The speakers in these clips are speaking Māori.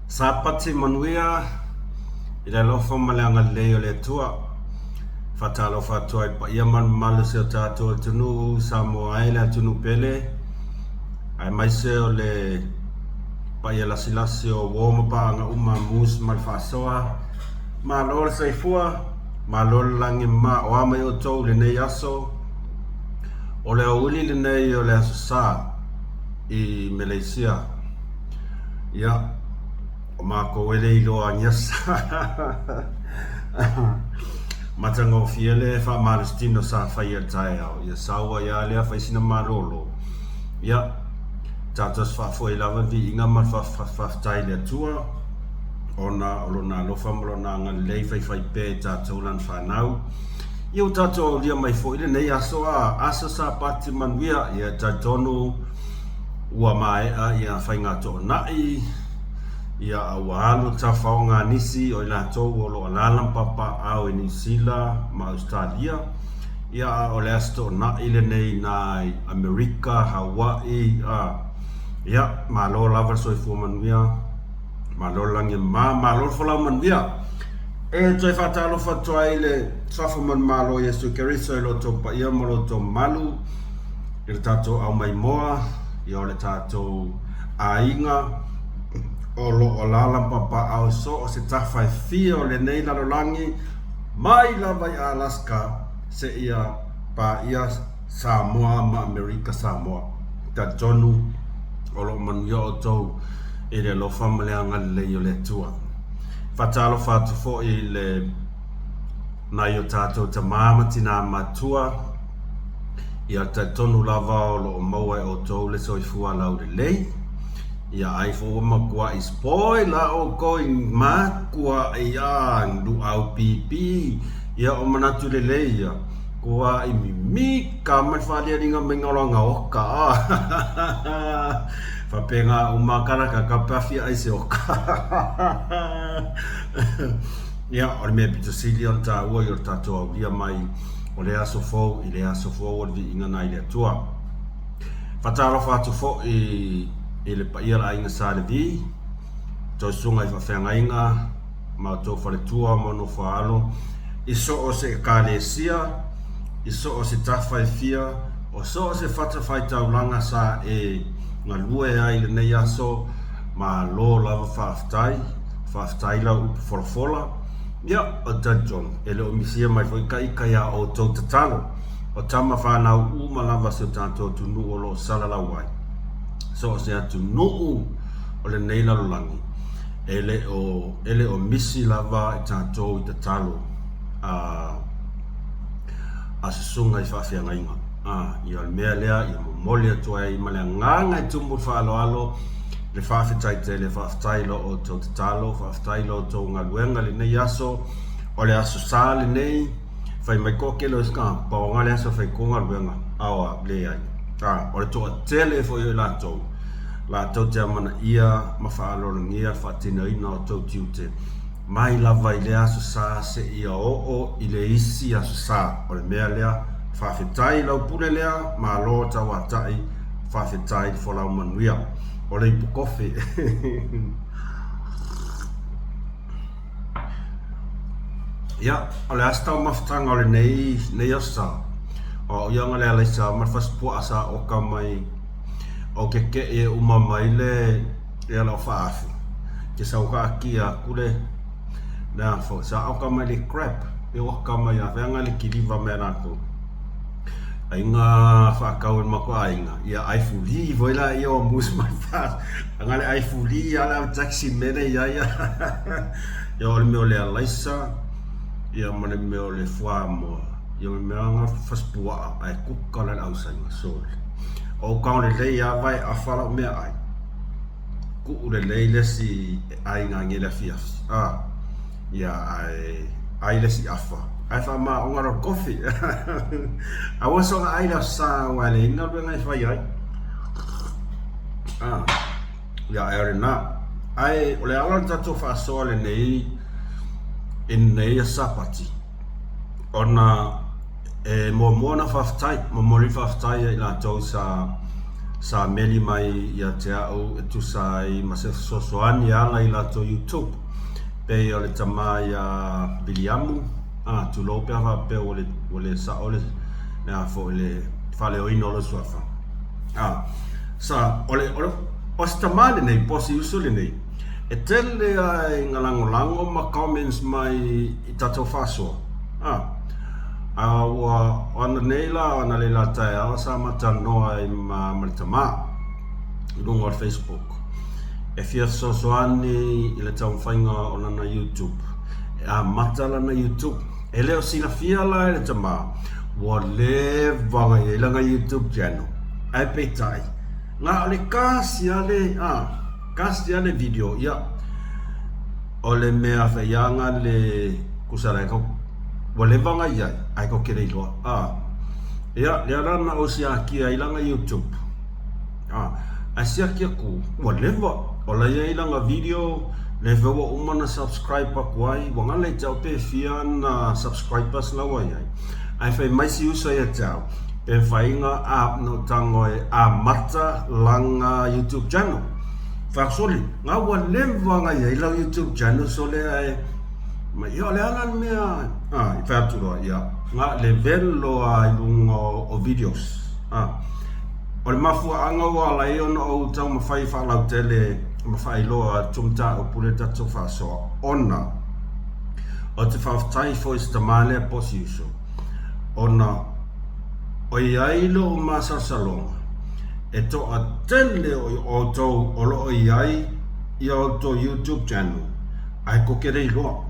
Sapati manuia ila lofa malanga leo le tua fatalo fatua pa yaman malu se tato tunu samo aila tunu pele ai mai se le pa yala silasi o woma pa nga uma mus mal fasoa malol sai fua malol langi ma o mai o tou le nei aso o le uli le nei o le aso sa I Malaysia ya Mako wele ilo anyas matango fiele fa maristino sa faya taya ya sawa ya le fa sina marolo ya tatos fa foi lava vi inga ma fa tai le tua ona olona lo famlo na nga le fa pe tatolan fa nau yo tato dia mai foi le nei aso asa sa pati manvia ya tatonu ua mai a ya fa ngato nai ia awalo tafaonga nisi o la to lo alalam papa au New Zealand ma Australia ia o le asto na ile nei na America Hawaii ia malo lava so fu manvia malo langi malo fola manvia e toi fatalo fatwa ile safu man malo yesu keriso lo to pa ia malo to malu il tato au mai moa ia le tato ainga Olo olalam papa au so o se tafai fio le nei la rolangi mai la vai Alaska se ia pa ia Samoa ma America Samoa ta jonu olo man yo to ele lo famile anga le yo le tua fatalo fatu fo ile na yo tato ta mama tina matua ia ta tonu lava olo moa o to le so ifua la le lei ia ai fo makua spoiler o going makua ia ndu au pipi ia o manatu leleia kua I mimi kama falia ringa mengolonga oka fa penga umakara ka kapafi ai se oka ia o me pito silion ta o yo tato ia mai o le aso fo o vi inga nai le tua fatalo fatu fo ele pa ia la inga sa le vi to sunga I fa inga ma to fa le tua mono fa alo iso o se kalesia iso o se tafa fia o so o se fata fai tau langa sa nga lue ai le nei aso ma lo lava faftai la upu folafola ia o tajon ele o misia mai foi kai a o tau tatalo o tama whanau uma lava se tato tunu o lo sala la wai so se atu nuu o le nei lalolangi ele o misi lava I tatou I tatalo a se sunga I whawhianga inga ia le mea lea ia momoli atua I malea nganga I tumbu whaaloalo le whawhitai te le whawhitai lo o tau tatalo whawhitai lo o tau ngaluenga le nei aso o le aso sa le nei whai mai koke lo iska paonga le aso whai konga luenga awa le ai o le toa tele fo yo la tau te amana ia ma whaalolongia whatina ina o tau tiute mai lava I le aso sa se ia o I le isi aso sa o le mea lea whawhitai lau pule lea ma lo tau atai whawhitai folau manuia o le ipu kofi ia o le astau mawhitanga o le nei asa o ianga lea leisa marfasipua asa o ka mai o ke e umama I le lau whaafu ke sauka kia kule na fo sa o ka mai le crap e o ka mai a venga le kiliva me nako ainga whakau mako ainga ia ai fuli voila ia o mus mai fast angale ai fuli ala taxi mene ia ia le me ole alaisa ia mane me ole fuamo ia me anga faspua ai kukala au sanga sol o ka le le ia vai a fala me ai ku le le si ai nga ngela fiaf ia ai le si afa ai fa ma unga ro coffee I was on ai la sa wale ina be ngai fa ai ia ai na ai ole ala tato fa so le nei in nei sapati ona mo na fa tai mo mo fa tai la to sa sa meli mai ia te au e tu sai ma se sosoani ala i lato YouTube pe o le tama ia Biliamu tu lo pe va pe o le sa ole na fo le fale o ino le suafa sa ole o stamale nei posi usule nei e tele ai ngalangolango ma comments mai i tato faso ona neila ona le lata ya sa mata noa i maltama lungo al Facebook e fia sosoani i le tau whainga ona na YouTube mata la na YouTube e leo sina fia la le tama wa le vanga i langa YouTube channel ai petai nga ole kasi ale video ya ole mea fe yanga le kusara ko wale vanga ia ai ko kere loa ya le rana o sia ki ai langa YouTube asia ki ku wale va ola ia langa video le vewa umana subscriber kwai wanga le tau pe fia na subscribers la wa ia ai fe mai si usa ia tau pe fainga no tango mata langa YouTube channel faksoli nga wale vanga ia langa YouTube channel sole ai ma yo le alan mea i fatu lo ya nga level lo ai lungo o videos o le mafu anga wala i ono o tau mawhai whalau tele mawhai loa tumta o puleta tofa so ona o te whaftai fo istamale posi uso ona o iai lo o masa salonga e to a tele o tau o lo o iai i o to YouTube channel ai ko kere i loa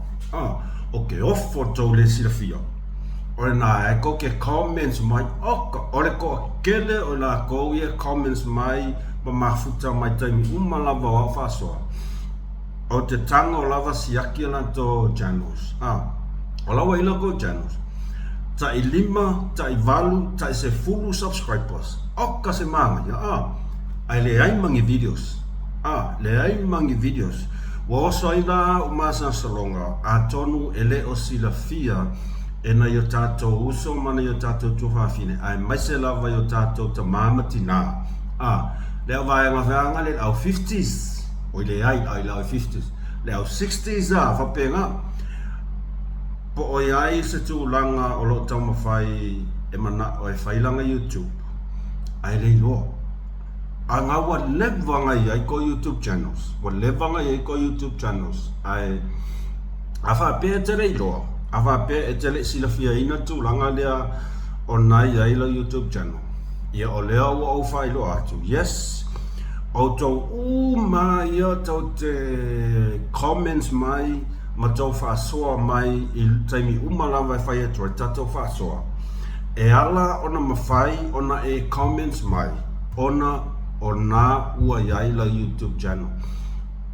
ok offo tau le silafia ore na e ko ke comments mai ore ko kele o la ko ia comments mai ma mafuta mai taimi lava wa fasoa o te tanga o lava siaki la to channels o lawa ila ko channels ta i 5 ta i 8 ta i se fulu subscribers ka se manga ya ai le ai mangi videos le ai mangi videos wa so ina o masa salonga tonu ele o silafia e na yo tato uso mana yo tato tuha fine ai mai se lava yo tato ta mama tina le vai ma vanga le au 50s o le ai la 50s le au 60s fa penga po o ai se tu langa o lo tama fai e mana o e fai langa YouTube ai le lo anga wa levanga ai ko YouTube channels wa levanga ai ko YouTube channels ai afa pe tere lo afa pe tere silafia ina tu langa lea onai ai la YouTube channel ia o lea o fai lo atu yes o to ma ia to te comments mai ma to fa soa mai il taimi umala vai fai e tato fa soa e ala ona mafai ona e comments mai ona ua iai la YouTube channel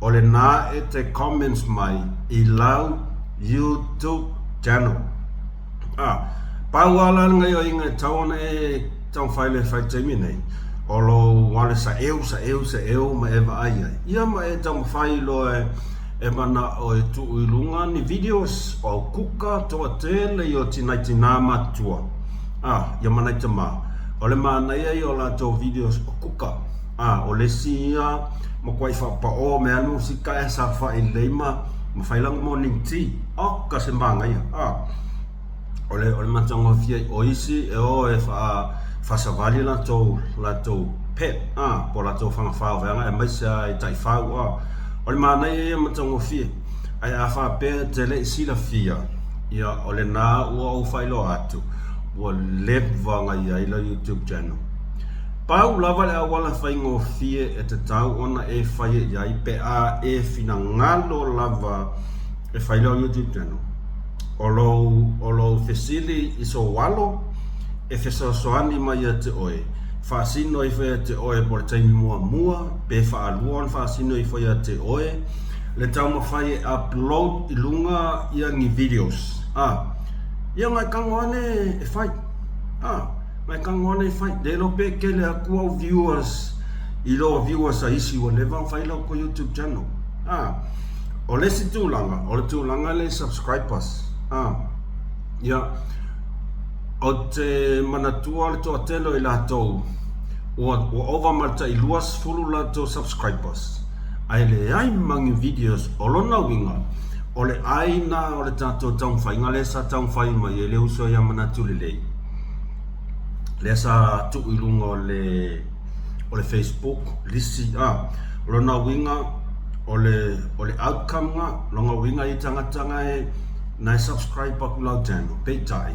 ole na e te comments mai i lau YouTube channel pau ala ngai o inga taona e tau whaile whai taimi nei o lo wale sa eu ma eva ai ia ma e tau whai lo e mana o e tu uilunga ni videos o kuka toa tele i o tinaitina matua ia mana i tama ole mana ia i o la tau videos o kuka o le sia ma kwai fa o me anu sika e sa fa i leima ma failang morning tea ka se manga ia ole matango fia o isi e o e fa savali la to pet po la to fanga fa vanga e mai sa i tai fa ole mana ia matango fia ai a fa pe tele sila fia ia ole na o failo atu o le vanga ia i la YouTube channel pau lava le awala whaingo fie e te tau ona e whaie iai pe e fina ngalo lava e whailao YouTube channel o lo fesili iso walo e fesa soani mai a te oe whaasino i whaia te oe por taimi mua pe whaaluan whaasino i whaia te oe le tau ma whaie upload i lunga i angi videos ia ngai kangoane e whai mai kangone fai de lo pe ke le aku viewers i lo viewers a isi o le van fai lo ko YouTube channel o le si tu langa le subscribers ia o te manatua le to telo i la to o over mata I luas fulu la to subscribers ai le ai mangi videos o lona winga o le aina o le tato taung whai ngale sa taung whai mai e le uso ia manatu le lei le sa tu ilunga o le Facebook lisi lona winga o le outcome nga longa winga I tanga e na subscribe pa kula channel pe tai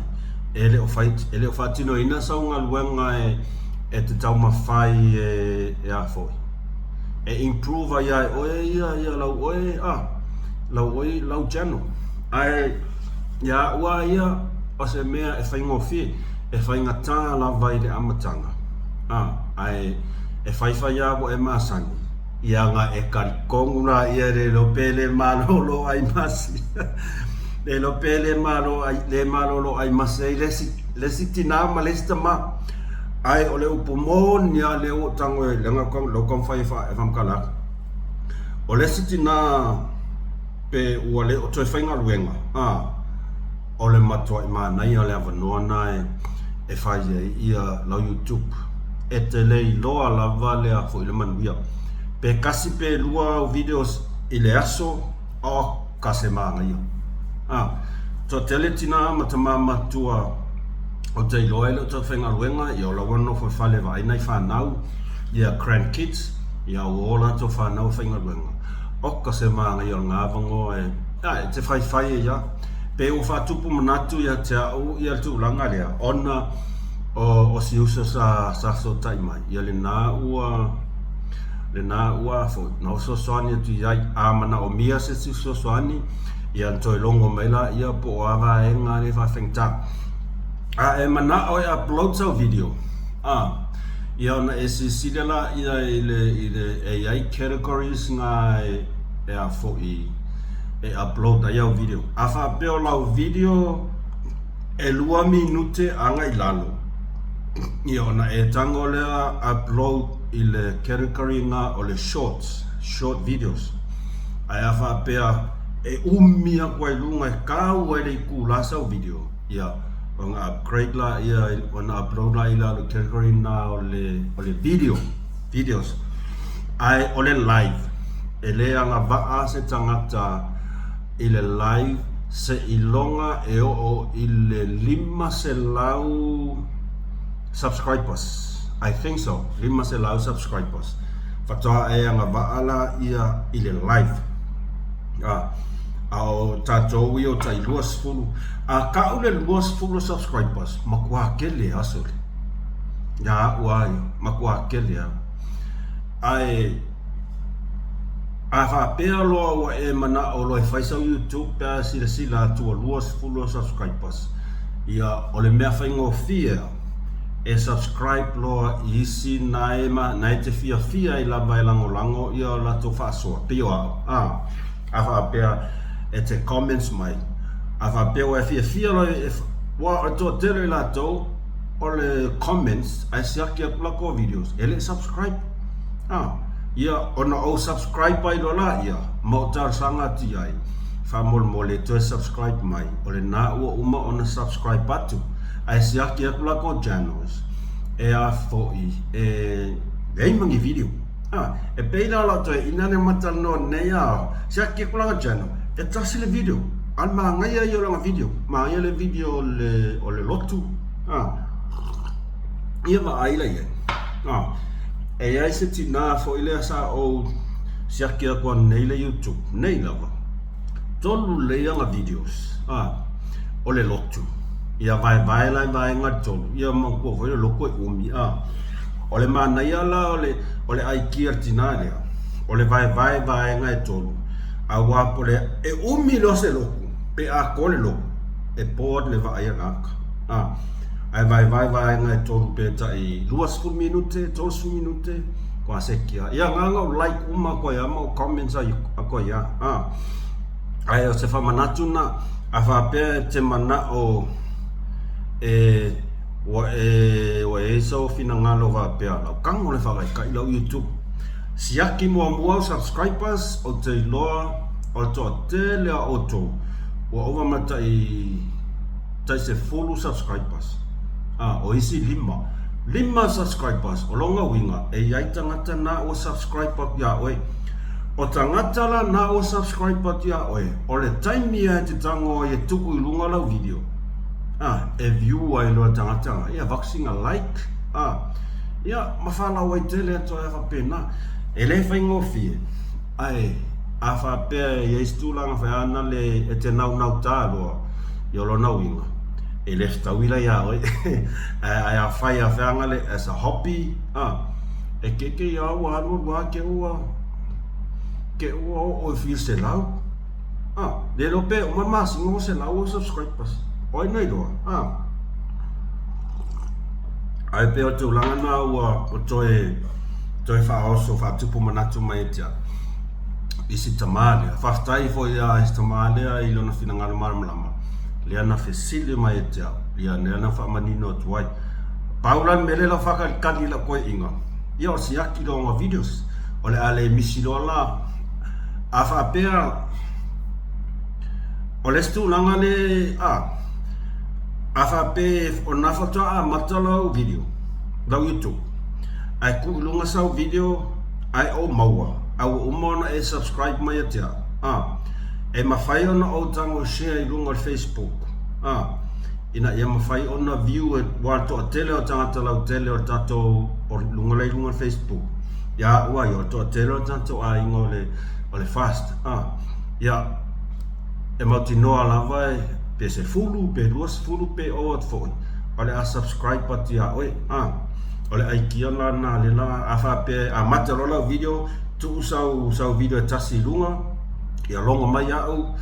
ele o fatino ina sa unga luenga e te tau mawhai e a foi e improve ia ia lau channel ai ia ua ia o se mea e whaingofi e whaingata lava I le amatanga ai e whaiwhai ia mo e masani ia nga e karikonguna ia le lopele malolo ai masi le lopele malolo ai masi lesi tinama lesi tama ai ole upumon ya le o tango e lenga kom lo kom fai fa e fam kala ole sitina pe ole o toi fainga luenga ole matoi ma na ia le avanoa na e fai ia la YouTube e te le loa la vale a foi le manuia pe kasi pe lua videos ile aso o kasemanga ia to tele tina matama matua o te iloa ele o te whenga luenga I o la wano fo whale vai nei whanau ia grandkids ia o ola to whanau whenga luenga o ka se maanga I o ngā vango e te whai e ia pe o whatupu manatu ia te au ia tu langa lea ona o si usa sa so taimai ia le nā ua fo na o so soani tu iai amana o mia se si so soani ia toi longo meila ia po o awa e ngā le whawhengta e mana o e upload sa video ia ona e sisidela ia ile AI categories nga e a fo I e upload ia o video a fa peo lau video e 2 minute anga I lalo ia ona e tango lea upload ile category nga o le short videos ai a fa pea e umia kwa ilunga e kau e le kulasa o video ia on upgrade la ia on upload la ila le category na o le videos ai o le live ele anga va se tangata ile live se ilonga e o ile 5 se lau subscribers I think so 5 se lau subscribers fatoa e anga va ala ia ile live au tatou I o tai luas fulu ka ule luas fulu subscribers makua kele asole ya uai makua kele ai fa pea loa wa e mana o loi faisa YouTube pa sila tu luas fulu subscribers ia ole mea faingo fia e subscribe loa isi naema na te fia I lava lango ia la to faso pio fa pea e te comments mai fa pea wa fia lo wa to tele la to o le comments ai siaki la ko videos ele subscribe ia ona o subscribe ai lo la ia mo tar sanga ti ai fa mol to subscribe mai o le na o uma ona subscribe batu ai siaki la ko channels e a foi e mangi video e peila la to inane matano ne ya siaki la channel e tasi le video al ma ngai ia la video ma ia le video o le lotu ia va ai la ia e ai se tina fo ile sa o siaki ko nei le YouTube nei lava tolu le ia videos o le lotu ia vai la ngato ia mo ko foi lo ko umi o le mana ia la o le ai kirtinale o le vai ngai tolu awa pole e umi lo se lo pe a kole lo e pod le va ia ngaka ai vai ngai tolu pe tai 2 minute 3 minute kwa sekia ia nganga like uma ko ia mo comments ai ko ia ai o se fa manatu na afa pe te mana o wa so fina ngalo va pe ala kango le fa ka ilo YouTube siaki mua subscribers o te iloa o to tele o to wa over mata I tai se follow subscribers o isi 5 subscribers o longa winga e iai tangata na o subscriber ya oe o tangata la na o subscriber ya oe o le time ia te tango e tuku i lunga lau video e view ai lo tangata ia vaccine a like ia mafala wai tele to e fa pena ele fa ngofi ai a fa pe ia stulanga fa ana le e te nau talo yo lo na winga e le stawila ya oi ai a fai a fangale as a hobby e ke ya wa ke o feel se lau de lo pe o mama singo se lau subscribers oi nei do ai pe o tu langa na o toi fa also fa tupu manatu mai tia isi tamale fa tai fo ya tamale ai lo na fina ngalo marmlama Liana fesile mai tia liana fa manino tuai paulan mele la fa kali la ko inga yo si aki lo videos ole ale misilo la afa pea ole stu langa le afa pe ona foto matalo video da YouTube ai ku lunga sa video ai o maua au umona e subscribe mai tia e mawhai ona o tango share i lunga Facebook ina ia mawhai ona view e wato a tele o tangata lau tele o tato o lunga lai lunga Facebook ia ua i o to a tele o tato a ingo le fast ia e mauti noa lava e pe se fulu pe luas fulu pe o at foi ole a subscribe pati a oe ole ai kia la na le la afa pe a matalo lau video tu sau video e tasi lunga ia longa mai au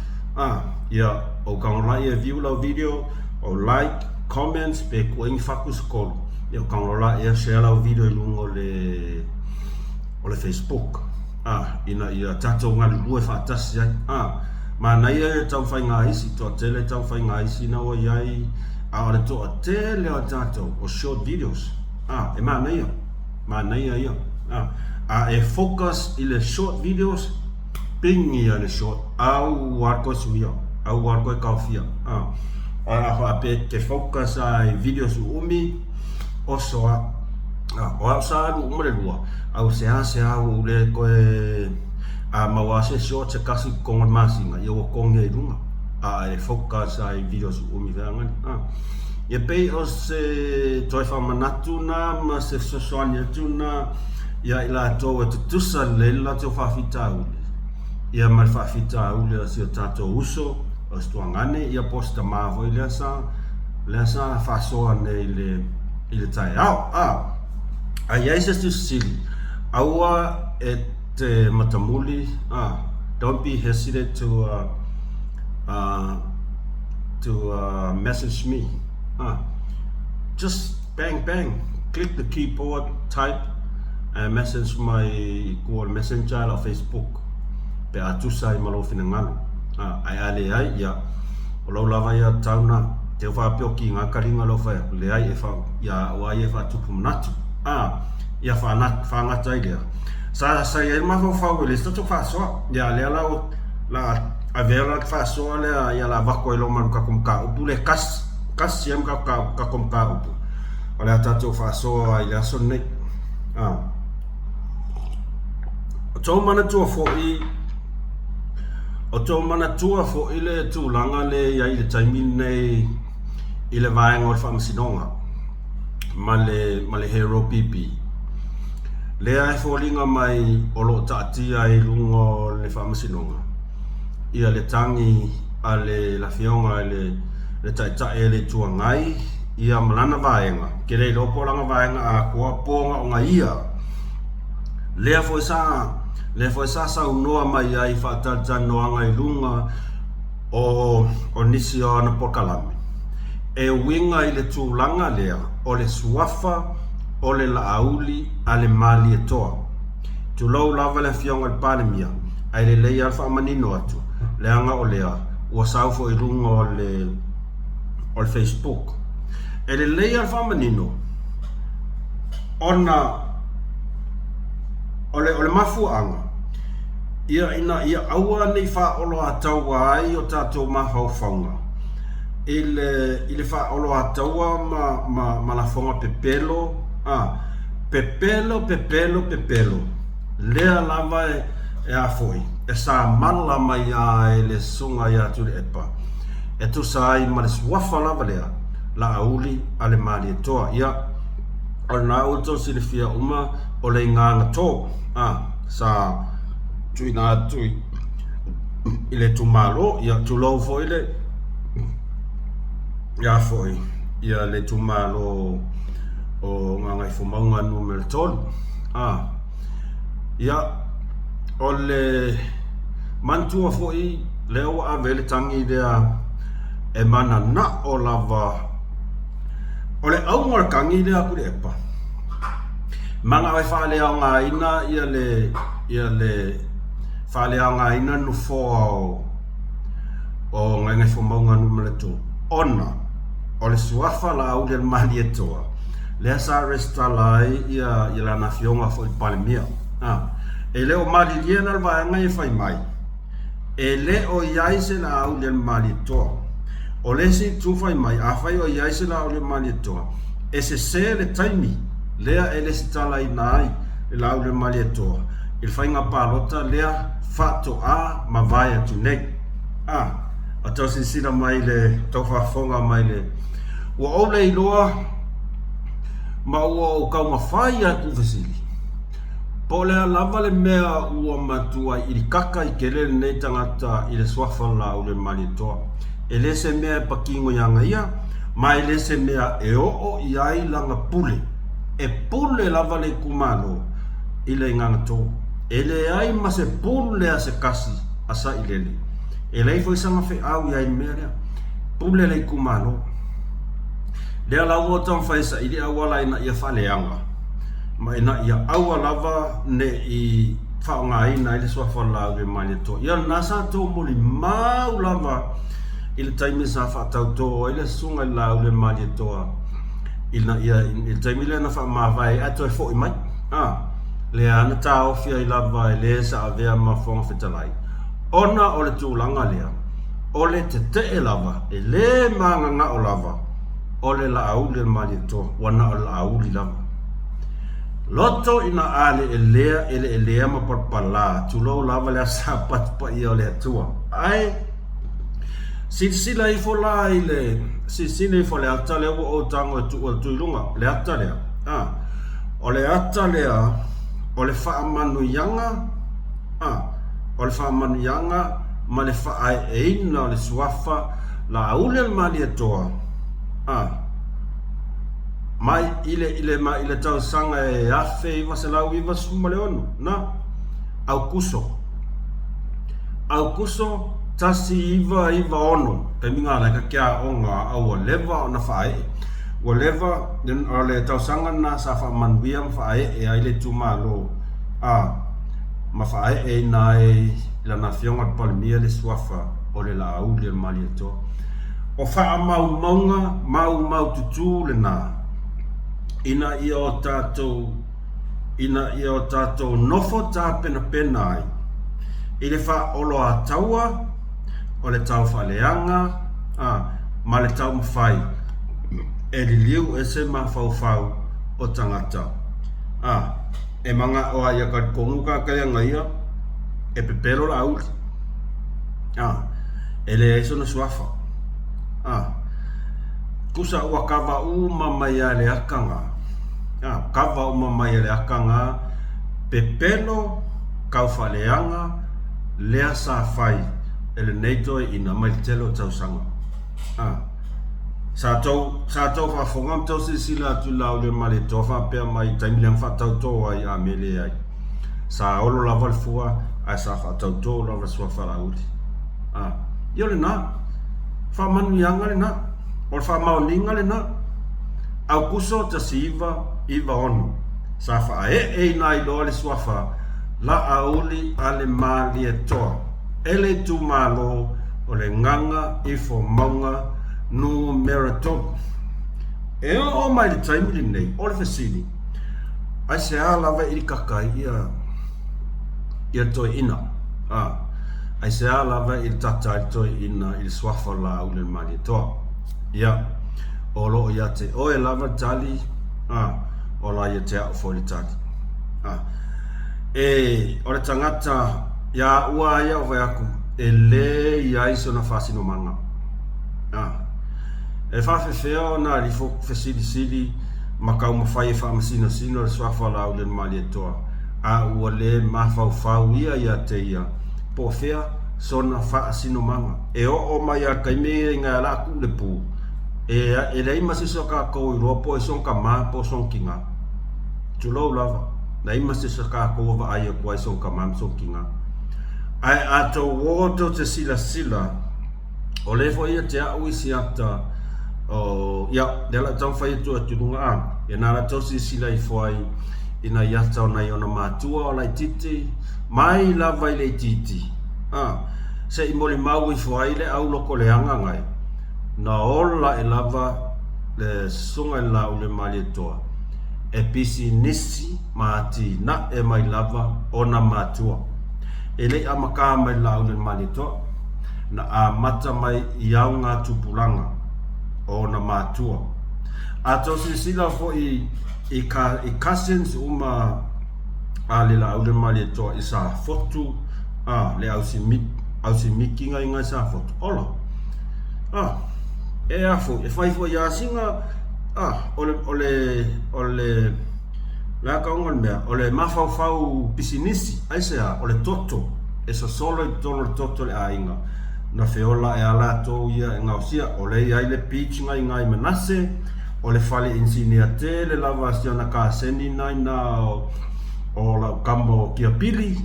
ia o kangola ia view la video o like comments pe ko ingi fakus ko ia kangola ia share la video i lungo le Facebook ina ia tato ngal lue fa tas ya ma na ia tau fai nga isi to tele tau fai nga isi na o iai le to tele o tato o short videos e ma na ia e focus i le short videos pingi le short au warko suia au warko kaufia fa pe te focus ai videos umi o soa o sa lu le lua au se au le ko mawase short se kasi kongon masinga yo konge lunga e focus ai videos umi vangan ye pe o se toi fa manatu na ma se soania tuna ya ila to tu sa le la to fa fitau ia mal fa fita ule si tato uso o stuangane ia posta mavo ile sa fa so ane ile tai ai ese tu sil aua et matamuli don't be hesitant to message me just bang click the keyboard type and message my messenger or Facebook pe atu sai malo fina ngalo ai ale ai ya o lo lava ya tauna te fa pio ki nga karinga lo fa le ai e fa ya wa ye fa tupu natu ya fa nga tai dia sa ye ma fa le sto fa so ya le la avela fa so le ya la va ko lo man ka kum ka u le kas siem ka kum ka u ole tatu fa so ai la son ne to mana tu fo o tō mana tua fo ile tu langa le ia ile taimine nei ile vaenga o whamasinonga ma le hero pipi le ai fo linga mai o lo taatia i lungo le whamasinonga ia le tangi a le la fionga le taitae le tua ngai ia malana vaenga ke rei lopo langa vaenga a kua ponga o nga ia lea fo le foi sa unoa mai ai whaatata noanga i lunga o nisi o ana pokalame. E winga i le tūlanga lea o le suafa o le laauli a le mali e toa. Tu lau lava le fionga le panemia ai le lei alfa manino atu le anga o lea ua saufo i lunga o le Facebook. E le lei alfa manino ona o le mafuanga ia aua nei whaolo ataua ai o tātou mahau whaunga ile whaolo ataua ma la whaunga pepelo pepelo lea lava e a foi e sa mala mai a e le sunga ia tu le epa e tu sa ai ma le suafa lava lea la auli ale mali toa ia o na uto silifia uma o le nganga to sa tuina tui ile tu malo ia tu lo foi le ia foi ia le tu malo o nganga fumaunga numero tolu ia o le mantua foi leo a vele tangi dea e mana na o lava o le au mora kangi lea kuri epa manga ai whale au ngā ina ia le whale au ngā ina nu fōa o ngai fumaunga numero tolu ona o le suafa la au le mali e toa lea sa restalai ia lana fionga fo i palemia e leo mali liena le vaenga e fai mai e le o iai se la au le mali toa o le si tu fai mai a fai o iai se la au le mali toa e se le taimi lea e le stalai nai e la au le mali toa il fai ngā palota lea fato a ma vai atu nei a tau sinsina mai le tau whafonga mai le ua o le iloa ma ua o kau mawhai a kufesili. Po lea lava le mea ua matua i kaka i kelele nei tangata i le swafa la o le malitoa. E le se mea pakingo yanga ia, ma e le se mea e o i ai langa pule. E pule lava le kumano i le nganga tō. E le ai ma se pule a se kasi asa i lele. E lei foi sanga fe au i ai mea lea. Pule le kumano. Lea lau o tau whaisa i le awala ina ia whaleanga. Ma ina ia awa lava ne i whaonga ina i le swafa lau le mani tō. Ia nasa tō moli mau lava i le taimi sa whatau tō i le sunga i lau le mani tō. Ina ia i le taimi le na whamawai ato e fo i mai. Lea ana tā ofia i lava i le sa avea ma whonga whetalai. Ona o le tūlanga lea. O le te e lava. E le maanga nga o lava. O le la auli le mani tō. Wana o la auli lava. Loto ina ale e lea ma parpala. Tulo lava lea sapat pa ia o le atua. Ai. Sila i fo la i le. Sila i fo le ata lea o tango e tuilunga. Le ata lea. O le ata lea. O le whaamanu yanga. O le whaamanu yanga. Ma le whaai eina o le suafa. La auli le mani toa. Mai ile tau sanga e afe i waselau i wasuma leonu na au kuso tasi iwa ono pe minga la ka kia onga au leva ona fae o leva den ole tau sanga na sa fa manwia fae e ile tumalo ma fae e na e la nafion at palmia le swafa ole la au le malieto o fa mau tutu le na ina ia o tatou nofo tā pena ai. I le wha olo a taua, o le tau whaleanga, ma le tau mwhai. E li liu e se ma whau o tangata. E manga o aia ka konguka kaya ngaia, e pepero la auli. E le eiso na suafa. Kusa ua kawa mai a le akanga. Kawa mai a le akanga. Pepelo kau whaleanga. Lea sa whai. Ele neito e ina mai telo tau sanga. Sa tau whafongam tau se sila tu lau le male tau whapea mai taimileang whatau tō ai a mele ai. Sa olo lava le fua ai sa whatau tō lava sua wharauli. Io le na. Whamanu yanga le na. O le whamauninga le na. Au kuso ta si iwa ono. Sa wha e na i loa le swafa. La auli ale mali e toa. Ele tu malo o le nganga i fo maunga nu meraton. E o mai le taimili nei. O le fesini. Ai se a lava i kakai ia toi ina. Ai se a lava i tata i toi ina i swafa la auli mali e toa. Ia, olo ia te oe lava tali, o la ia te au fo le tati. O le tangata ia ua ia o vai aku e le ia iso na fasino manga. E whawhewheo na li fo fesili makau mawhai e whamasino sino le swafa lau le mali e toa. A ua le mawhau ia te ia. Po whea sona whaasino manga. E o mai a kaimea i ngā laku le pū. E rei masiso ka kou i roa po e son ka maa po son ki ngā. Tulou lava. Rei masiso ka kou wa aia kua i son ka maa son ki ngā. Ai ato woto te sila. O lefo ia te au isi ata. Ia, dela tau whai tu aturunga a. E nara tau sila i fwai. Ina iata o nai ona mātua o lai titi. Mai lava i le titi. Se i moli mau i fwai le au loko le anga ngai. Na ola e lava le sunga i lau le mali e toa. E pisi nisi maati na e mai lava o na mātua. E lei amaka mai lau le mali e toa. Na a mata mai i au ngā tupulanga o na mātua. A tosi sila fo i cousins uma a le lau le mali e toa i sa fotu le au si mikinga i ngai sa fotu. Ola. E afu, e whaifo i asinga, ole la kaunga mea, ole mawhau pisinisi, aisea, ole toto, e solo i tono le toto le ainga. Na feola e ala tō ia e ngausia, ole i aile peach ngai ngai manase, ole fale insinia te, le lava astia na ka seni nai na o la kambo kia pili,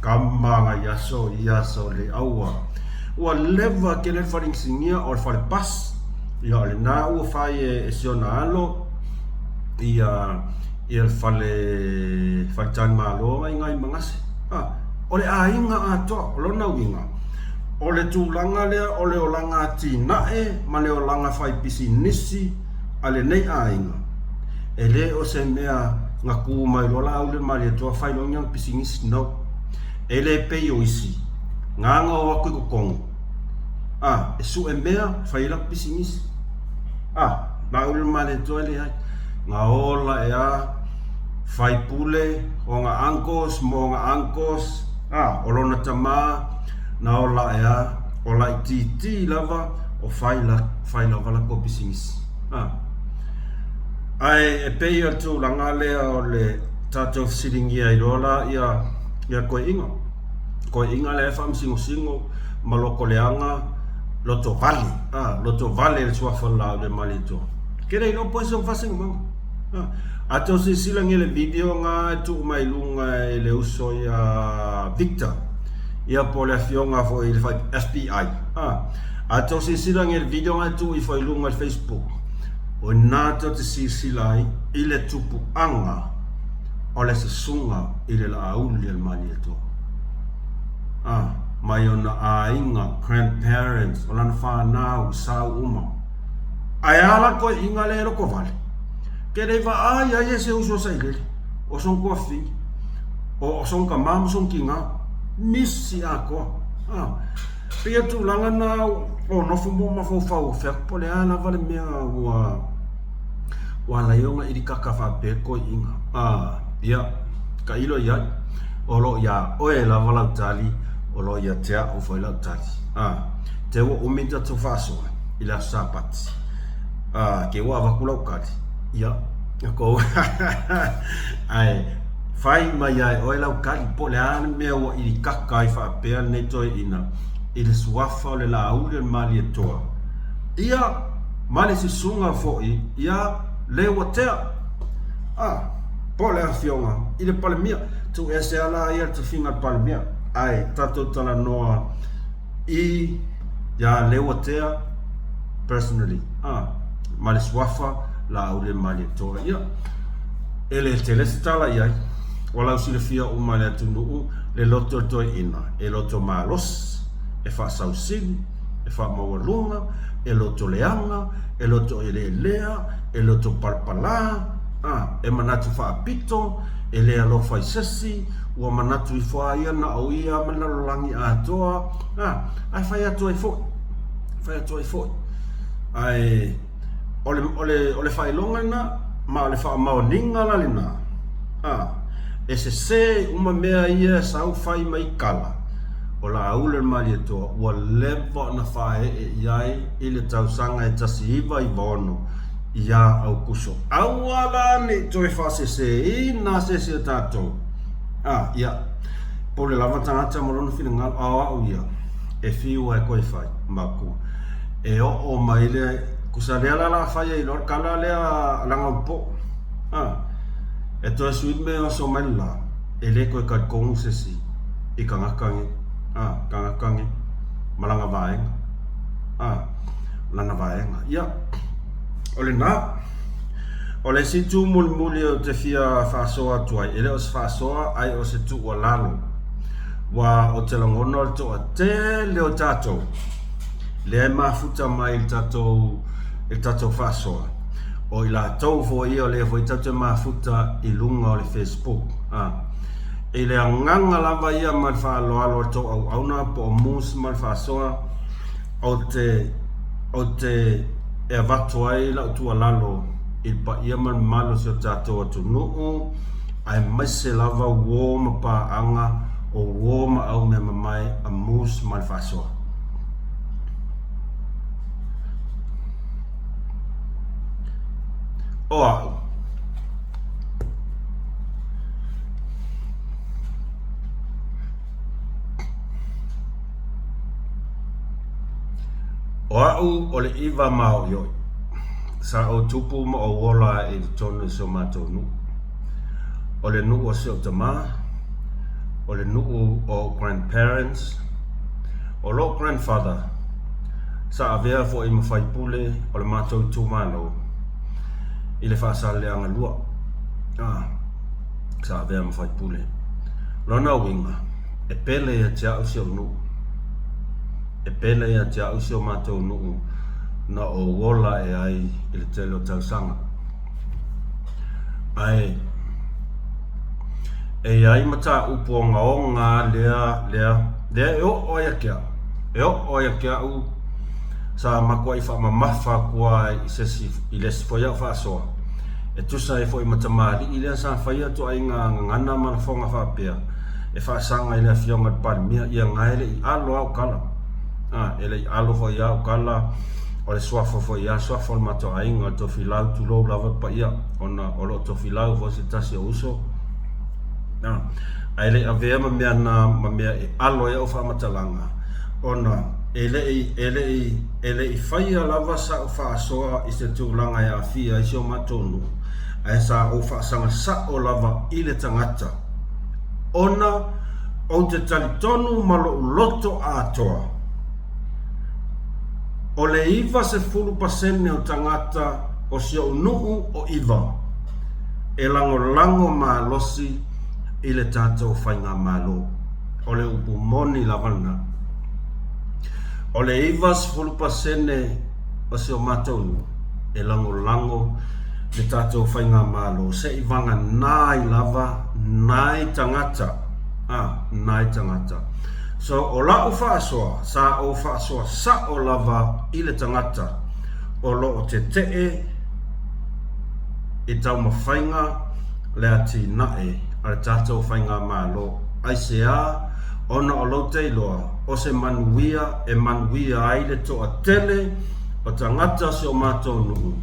kamba ngai yaso le aua. Ua leva ke le fale insinia, ole fale pas, ia ole nā ua whai e siona alo ia le fale tani māloa ngai mangase. Ole a inga a toa, o lona uinga. Ole tūlanga lea, ole o langa tinae, ma le o langa whai pisi nisi, ale nei a inga. E le o se mea ngā kū mai lola au le mari e toa whai longiang pisi nisi nau. E le pei o isi, nganga o aku i kukongo. E su e mea whai lak pisi nisi. Na ule male toa le hai. Ngā ola e a whai pule o ngā angkos, mo ngā angkos. O lona tamā, na ola e a ola i titi lava o whai lava lako pisi nisi. Ai e pei atu langa lea o le tātou siringia i rola ia koe inga. Koe inga le wham singo maloko leanga loto vale le suafa lau le malito. Kere ino po isong fasingo mama. Ato si silang ile video nga tu mai lunga le uso ya Victor. Ia po le fionga fo il FBI. Ato si silang ile video nga tu i fo lunga Facebook. O nata te si silai ile tupu anga o le sunga ile la auli al malito. Mai ona a inga grandparents o lana whanau sau uma. Ai ala koe inga le roko vale. Ke rei wa ai se uso sa ilele. O son kua fi. O son ka mamu son ki ngā. Misi a koa. Pia tu langa na o nofu mo mafau fek po le ana vale mea wa la yonga iri kakafa pe koe inga. Ia, ka ilo ia. Olo ia oe la vala tali. Olo ia tea o foi la tali. Te wo umita to faso ila sapati. Ke wa vakula ukati. Ia, ko ai fai mai ai oe la ukati po le ana mea wa iri kakai fa pe ne toi ina. Il suafa le la aule mali toa. Ia mali si sunga foi ia le watea. Po le afionga ile palmia tu ese ala ia tu finga palmia. Ai tato tala noa i ya le watea personally. Mali suafa la aule mali toa ia. Ele telestala ia wala usile fia umale tunu le loto toi ina e loto malos. E fa sausili, e fa mawalunga, e loto leanga, e loto elea, e loto palpala, e manatu fa apito, e lea lo fai sesi, ua manatu I faa ia na au ia manalolangi atoa, ai fai atoa I foi. Ai, ole fai longa na, ma le fa ma ninga la lina e se uma mea ia sau fai mai kala o la aule mali to o levo na fae e iai ile tau sanga e tasi iwa i vono ia au kuso au ala ni toi fa se i na se tato ia po le lava tangata malonu fina ngal au ia e fiu e koi fai maku e o mai le kusarea la fai e lor kala le langa po e toi suit me o so mai la e le koi ka kong se si i kangakangi kangakangi malanga vaenga lana vaenga ia ole na ole si tu muli o te fia fasoa tuai ele os fasoa ai o se tu o lalo wa o te longono o to te le o tato le mafuta mai il tato fasoa o ila tau fo ia le fo tato mafuta i lunga o le Facebook ele nganga lava ia mal fa alo to au na po mus mal fasoa o te e vatu ai la tu alalo il pa ia man malo se tato tu no ai mai se lava wo ma pa anga o wo ma au me mai a mus mal faso o ole iva mau yo sa o tupu mo o wola e tonu so mato nu ole nu o se o tama ole nu o grandparents o lo grandfather sa avea fo i mawhai pule ole mato tu mano i le whaasale anga lua sa avea mawhai pule lona winga e pele e tia o se o nu e pele ia tia usio matou nuu na o wola e ai i le tele o tausanga. Ai e ai mata upo o ngā lea e o oia kia. E o oia kia u sa makua i wha mamafa kua i sesi i lesi fo iau whaasoa. E tusa e fo i matamari i lea sa whaia to ai ngana mana whonga whapea. E whaasanga i lea fionga pari mia i a ngaile i alo au kala. Ele i alo fo iau kala o le swafo fo ia swafo le mato ainga to filau tu lo lava pa ia ona o lo to filau fo se tasi o uso. Ele avea ma mea e alo ia o wha matalanga. Ona ele i whaia lava sa o whaasoa i se tūlanga ia fia i sio matonu. Ai sa o whaasanga sa o lava i le tangata. Ona o te talitonu malo loto atoa. O le iwa se 10% o tangata o si o nuu o iwa. E lango ma losi i le tātou whainga malo. O le upu moni lavana. O le iwa se 10% o si o matonu. E lango le tātou whainga malo. Se i vanga nai lava, nai tangata. Nai tangata. So o la o whaasoa, sa o whaasoa sa o lava i le tangata o lo o te i tau mawhainga le ati nae a le tātou whainga malo. Ai se a, ona o lo te iloa, o se manuia e manuia ai le toa tele o tangata se o mātou nuu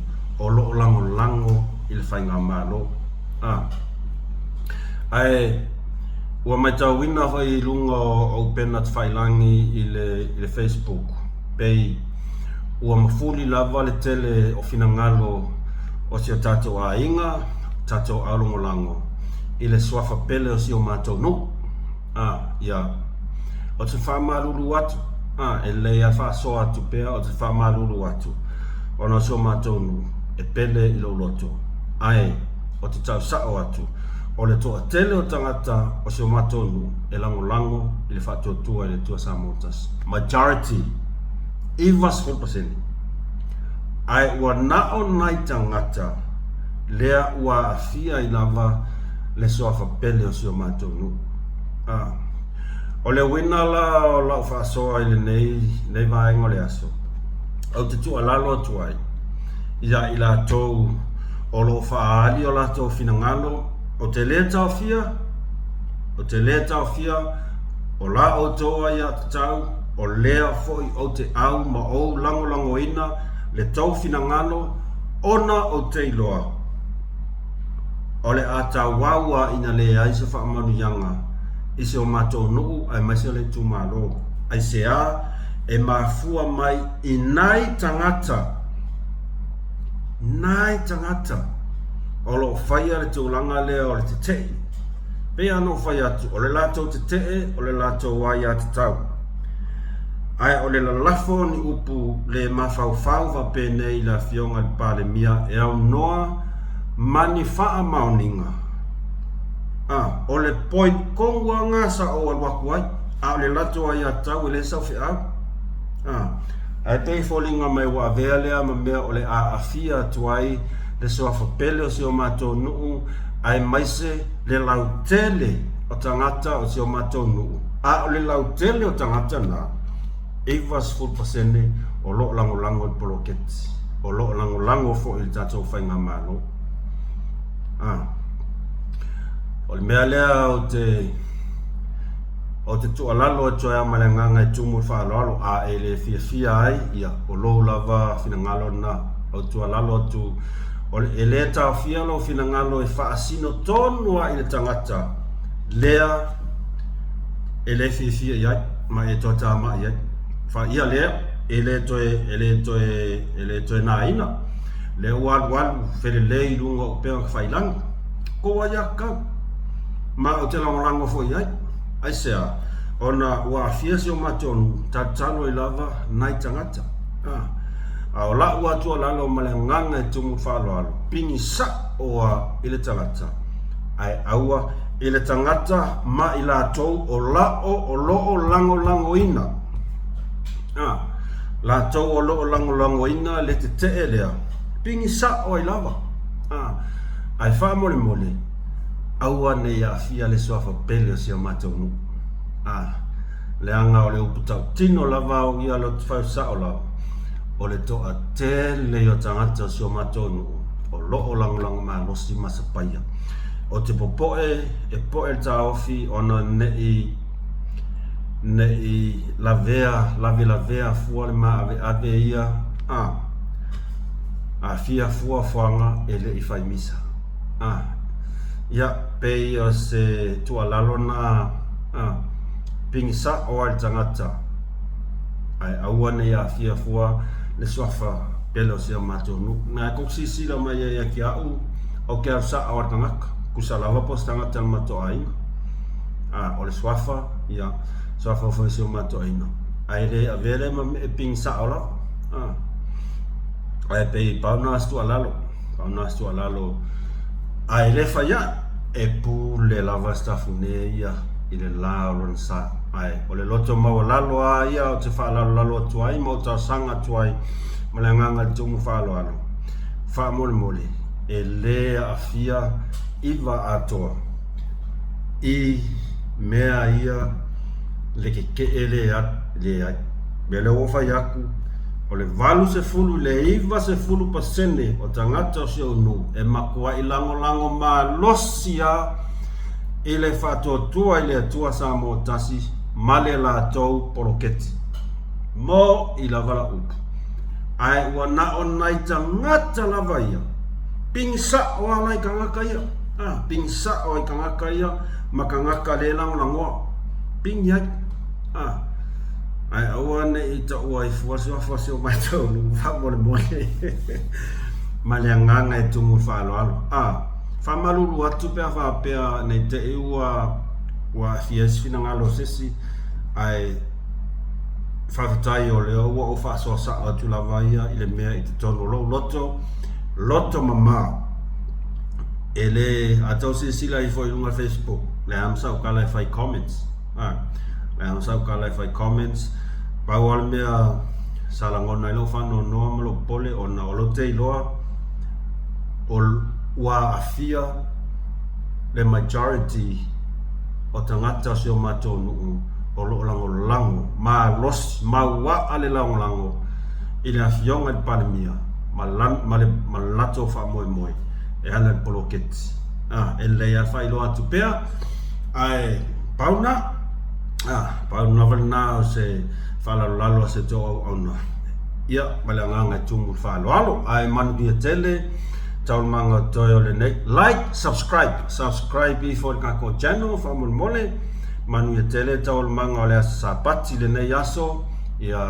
o lo o lango i le whainga malo. Ai ua mai tau wina whai lunga o pena te whailangi i le Facebook. Pei, ua mawhuli lava le tele o whina ngalo o si o tātou a inga, tātou alongo lango. I le swafa pele o si o mātou nu. Ia. O te whamaruru atu. E lea whaasoa atu pea o te whamaruru atu. O no si o mātou nu. E pele i lo loto. Ai, o te tau sao atu. O le toa tele o tangata o se o matonu e lango i le whatotua i le tua Samotas. Majority, ivas 100%. Ai ua nao nai tangata lea ua afia i lava le soafa pele o se o matonu. O le wina la o lau whaasoa i le nei vaenga le aso. Au te tua lalo tuai. Ia i la tau o lo whaali o lato finangalo, o te lea tawhia, o la o toa ia te tau, o lea foi o te au ma o lango ina, le tau finangalo, ona o te iloa. O le a tau wawa ina le aise whaamanu yanga, ise o mato nuu ai maise le tumalo, ai se a e mafua mai i nai tangata, o lo whaia le tūlanga lea o le te tei, pea no whaia atu, o le lato te tee, o le lato wai a te tau. Ai o le lalafo ni upu le mawhau wa pēnei la fionga le pāle mia e au noa mani wha maoninga. O le point kongua ngasa o alwaku ai, o le lato ai a tau e le sau whi au. Ai pei folinga mai wa vea lea ma mea o le a afia tuai le soafa pele o si o mato nuu ai maise le lautele o tangata o si o mato nuu. O le lautele o tangata na Evas 4% o lo lango il poloketi, o lo lango fo il tato whainga malo. O le mea lea o te tualalo e toa malenganga e tumu whaaloalo a e le fia ai ia o lo lava finangalo na o tualalo tu o le le tau fialo finangalo e whaasino tonua i le tangata lea e le fia iai ma e toa tama iai fa ia lea e le toe na ina le walu fele lei lunga o pea whailang ko waia kau ma o te lango fo iai ai sea ona ua afia si o matonu tatalo i lava nai tangata o la ua tua lalo malenganga e tumu whaaloalo pingi sa oa i le tangata ai aua i le tangata ma i la tou o loo lango ina la tou o loo lango ina le te te lea pingi sa oa i lava ai wha mole aua ne ia afia le soafa pele o si o matonu le anga o le uputau tino lava o ia lo te whau sao lao o le toa tele o tangata si o matonu o loo lango ma losi masapaya o te popoe e poe ta ofi ona nei lavea fua le ma ave ia a fia fua fuanga e le i whai misa ia pei o se tualalo na pingsa o al tangata ai aua ne a fia fua le soafa pelo se matonu na koksisi la mai ia ki au o ke sa o tangaka kusala va postanga tal mato ai o le soafa ia soafa fo se mato ai no ai le avere ma pingsa ola ai pei pauna stu alalo ai le faya e pu le lava stafune ia i le la o sa ai o le loto mau lalo ia o te whaalalo tuai mo ta sanga tuai malanganga tumu whaaloalo wha mole e le afia iwa atoa i mea ia le ke ele le ai bele o fa yaku o le valu se fulu le iwa se fulu pasene o tangata o se unu e makua i lango ma losia i le whatotua i le atua sa mo tasi male la tau poroketi mo i la vala upu ai ua na o nai tangata lava ia pingsa o alai kangaka ia pingsa o ai kangaka ia ma kangaka le langoa ping iai ai aua ne i ta ua i fuasi o mai tau lu wha mole ma le anganga e tumu whaaloalo whamalulu atu pea whapea nei te iua ua fies finangalo sesi ai whawhitai o leo ua o whaasoa sa atu lava ia i le mea i te tono loto mama e le atau sila i fo i lunga Facebook le amsa o kala i fai comments le amsa o kala i fai comments pau al mea salangona i lo whano noa malo pole o na o lo te iloa o ua afia le majority o tangata si o matonu o lo lango ma wa ale lango i le afionga i palemia ma lato wha moe e ana poloketi e le ia fai lo atu pea ai pauna pauna valna o se fala lalo se to ona ia malanga tumu falo alo ai manu dia tele tau manga toyo le nei like subscribe for ka ko channel fa mole manu ia tele tau manga le sapati le nei aso ia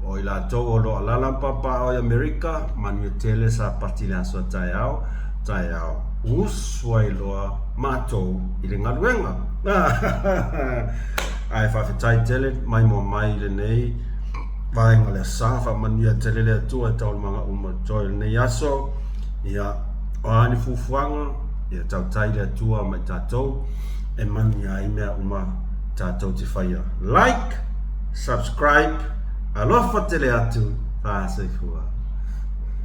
o ila to o lo ala papa o America manu ia tele sapati le aso taiao uswai loa mato i le ngaluenga ai fa fitai tele mai mo mai le nei vai ngale sa fa mania tele le tu tau manga uma toy nei aso ia o ani fufuanga ia tau tai le tua mai tatou e mania i mea uma tatou te whaia like subscribe alofa tele atu fa se fua